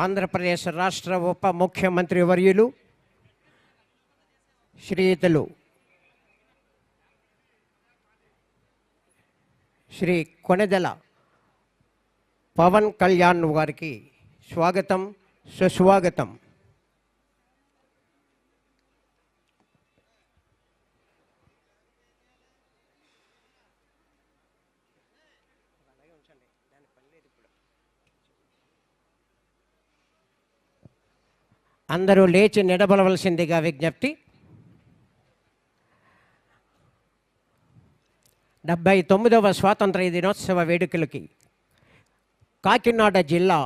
ఆంధ్రప్రదేశ్ రాష్ట్ర ఉప ముఖ్యమంత్రి వర్యులు శ్రీయుతులు శ్రీ కొణిదెల పవన్ కళ్యాణ్ గారికి స్వాగతం, సుస్వాగతం. అందరూ లేచి నిలబడవలసిందిగా విజ్ఞప్తి. 79వ స్వాతంత్ర దినోత్సవ వేడుకలకి కాకినాడ జిల్లా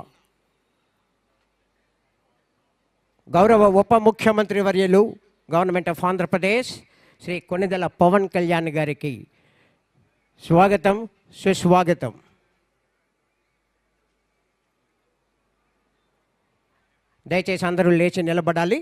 గౌరవ ఉప ముఖ్యమంత్రి వర్యులు గవర్నమెంట్ ఆఫ్ ఆంధ్రప్రదేశ్ శ్రీ కొణిదెల పవన్ కళ్యాణ్ గారికి స్వాగతం, సుస్వాగతం. దయచేసి అందరూ లేచి నిలబడాలి.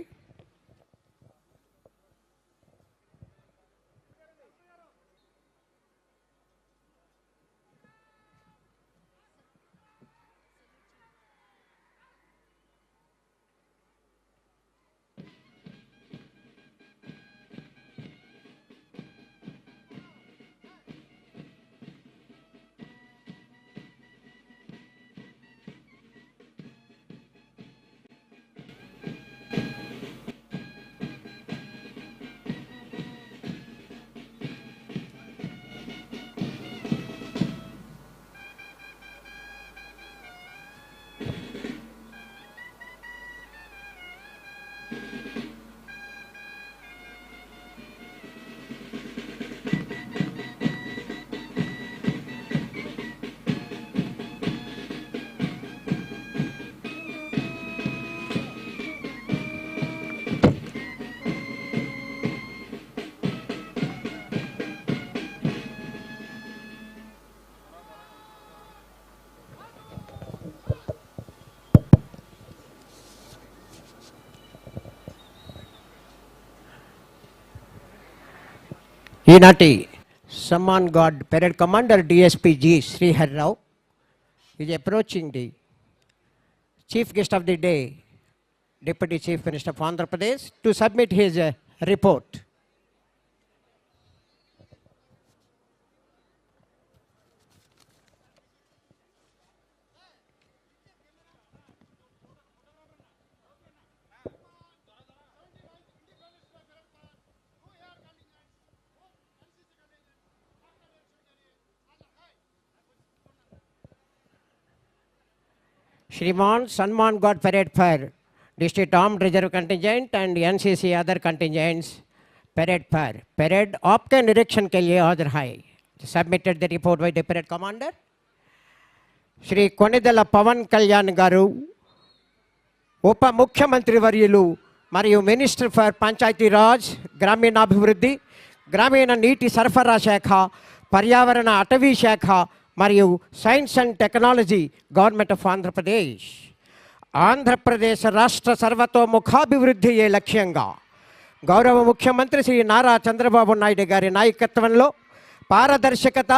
ఈనాటి Samman guard parade commander DSP G Sriharrao is approaching the chief guest of the day, Deputy Chief Minister of Andhra Pradesh, to submit his report. Shriman Samman God Parade for District Armed Reserve Contingent and NCC other contingents parade for parade आपके निरीक्षण के लिए हाजिर है. Submitted the report by the parade commander. Shri Konidela Pavan Kalyan Garu, Upa Mukhyamantri Varyulu, Mariyu Minister for Panchayati Raj, Gramina Abhivrudhi, Gramina Niti Sarfara Shakha, Paryavarana Atavi Shakha, మరియు science and technology government of Andhra Pradesh Andhra Pradesh రాష్ట్ర సర్వతోముఖాభివృద్ధియే లక్ష్యంగా గౌరవ ముఖ్యమంత్రి శ్రీ నారా చంద్రబాబు నాయుడు గారి నాయకత్వంలో పారదర్శకత,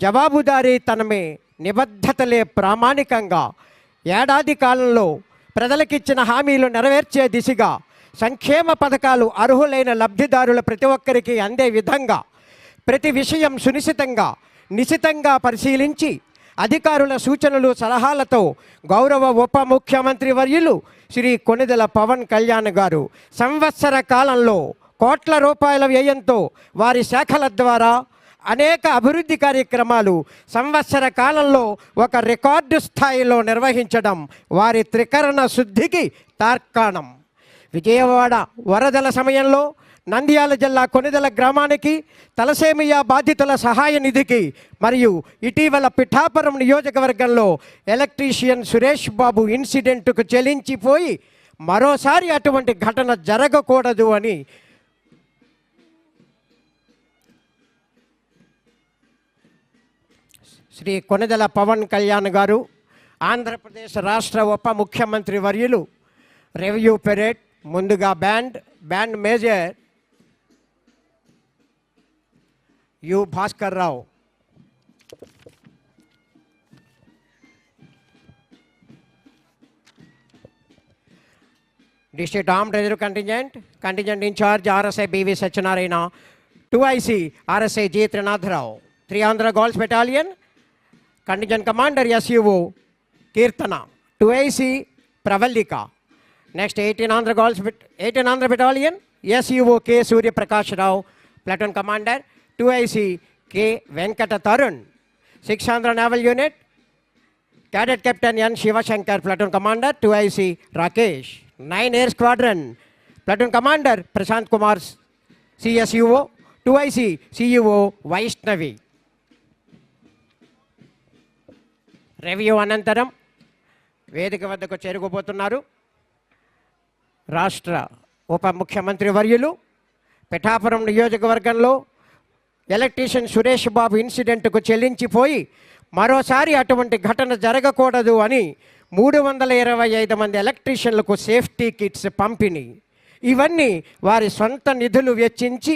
జవాబుదారీతనమే, నిబద్ధతలే ప్రామాణికంగా ఏడాది కాలంలో ప్రజలకిచ్చిన హామీలు నెరవేర్చే దిశగా సంక్షేమ పథకాలు అర్హులైన లబ్ధిదారుల ప్రతి ఒక్కరికి అందే విధంగా ప్రతి విషయం సునిశితంగా నిశితంగా పరిశీలించి అధికారుల సూచనలు సలహాలతో గౌరవ ఉప ముఖ్యమంత్రి వర్యులు శ్రీ కొణిదెల పవన్ కళ్యాణ్ గారు సంవత్సర కాలంలో కోట్ల రూపాయల వ్యయంతో వారి శాఖల ద్వారా అనేక అభివృద్ధి కార్యక్రమాలు సంవత్సర కాలంలో ఒక రికార్డు స్థాయిలో నిర్వహించడం వారి త్రికరణ శుద్ధికి తార్కాణం. విజయవాడ వరదల సమయంలో నంద్యాల జిల్లా కొణిదెల గ్రామానికి తలసేమియా బాధితుల సహాయ నిధికి మరియు ఇటీవల పిఠాపురం నియోజకవర్గంలో ఎలక్ట్రీషియన్ సురేష్ బాబు ఇన్సిడెంట్కు చెలించిపోయి మరోసారి అటువంటి ఘటన జరగకూడదు అని శ్రీ కొణిదెల పవన్ కళ్యాణ్ గారు ఆంధ్రప్రదేశ్ రాష్ట్ర ఉప ముఖ్యమంత్రి వర్యులు రెవెన్యూ పెరేడ్ ముందుగా band major you Bhaskar Rao, District Armed Reserve Contingent, Contingent in charge RSI BV Satyanarayana, 2IC RSI G. Trinath Rao, 3 Andhra Girls Battalion, Contingent Commander SUO Kirtana, 2IC Pravallika. Next 18 Andhra Battalion, SUO K. Surya Prakash Rao, Platoon Commander, 2IC K. Venkata Tarun, 6 Andhra Naval Unit, Cadet Captain N. Shivashankar, Platoon Commander, 2IC Rakesh. 9 Air Squadron, Platoon Commander Prashant Kumar, CSUO, 2IC CUO Vaishnavi. Review అనంతరం వేదిక వద్దకు చేరుకోబోతున్నారు రాష్ట్ర ఉప ముఖ్యమంత్రి వర్యులు. పిఠాపురం నియోజకవర్గంలో electrician Suresh Babu ఇన్సిడెంట్కు చెల్లించిపోయి మరోసారి అటువంటి ఘటన జరగకూడదు అని 325 మంది ఎలక్ట్రీషియన్లకు సేఫ్టీ కిట్స్ పంపిణీ, ఇవన్నీ వారి సొంత నిధులు వెచ్చించి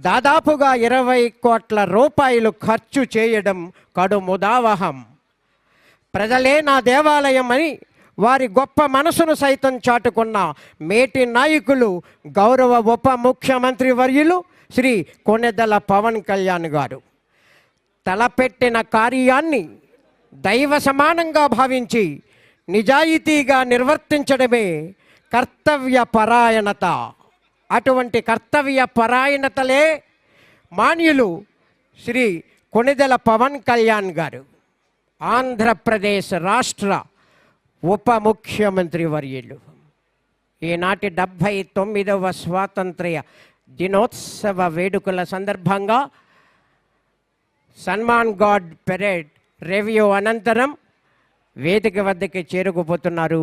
దాదాపుగా 20 కోట్ల రూపాయలు ఖర్చు చేయడం కడు ముదావహం. ప్రజలే నా దేవాలయం అని వారి గొప్ప మనసును సైతం చాటుకున్న మేటి నాయకులు గౌరవ ఉప ముఖ్యమంత్రి వర్యులు శ్రీ కొణిదెల పవన్ కళ్యాణ్ గారు తలపెట్టిన కార్యాన్ని దైవ సమానంగా భావించి నిజాయితీగా నిర్వర్తించడమే కర్తవ్య పరాయణత. అటువంటి కర్తవ్య పరాయణతలే మాన్యులు శ్రీ కొణిదెల పవన్ కళ్యాణ్ గారు, ఆంధ్రప్రదేశ్ రాష్ట్ర ఉప ముఖ్యమంత్రి వర్యులు. ఈనాటి 79వ స్వాతంత్ర్య దినోత్సవ వేడుకల సందర్భంగా సన్మాన్ గార్డ్ పెరేడ్ రివ్యూ అనంతరం వేదిక వద్దకి చేరుకుపోతున్నారు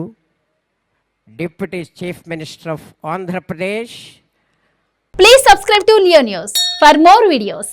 deputy chief minister of Andhra Pradesh. Please subscribe to Leo News for more videos.